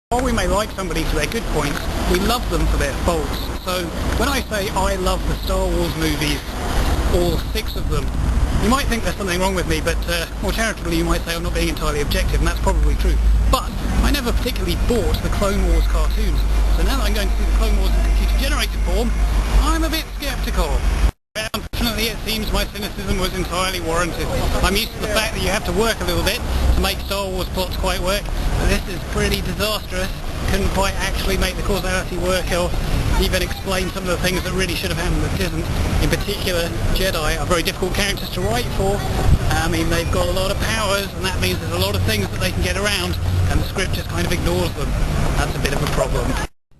While we may like somebody for their good points, we love them for their faults. So when I say I love the Star Wars movies, all 6 of them, you might think there's something wrong with me, but more charitably you might say I'm not being entirely objective, and that's probably true. But I never particularly bought the Clone Wars cartoons, so now that I'm going to see the Clone Wars in computer-generated form, I'm a bit sceptical. Unfortunately, it seems my cynicism was entirely warranted. I'm used to the fact that you have to work a little bit to make Star Wars plots quite work, but this is pretty disastrous. Couldn't quite actually make the causality work or even explain some of the things that really should have happened that didn't. In particular, Jedi are very difficult characters to write for. I mean, they've got a lot of powers, and that means there's a lot of things that they can get around, and the script just kind of ignores them. That's a bit of a problem.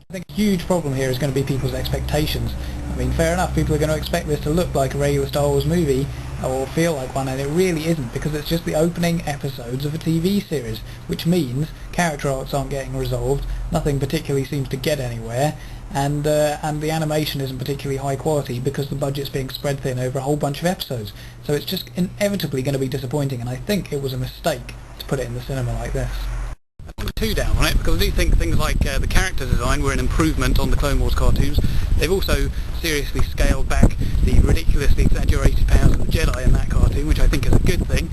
I think a huge problem here is going to be people's expectations. I mean, fair enough, people are going to expect this to look like a regular Star Wars movie, or feel like one, and it really isn't, because it's just the opening episodes of a TV series, which means character arcs aren't getting resolved, nothing particularly seems to get anywhere, and the animation isn't particularly high quality because the budget's being spread thin over a whole bunch of episodes. So it's just inevitably going to be disappointing, and I think it was a mistake to put it in the cinema like this. Too down on it, because I do think things like the character design were an improvement on the Clone Wars cartoons. They've also seriously scaled back the ridiculously exaggerated powers of the Jedi in that cartoon, which I think is a good thing,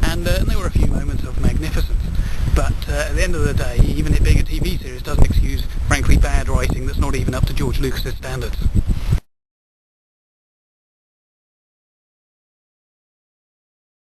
and there were a few moments of magnificence. But at the end of the day, even it being a TV series doesn't excuse, frankly, bad writing that's not even up to George Lucas's standards.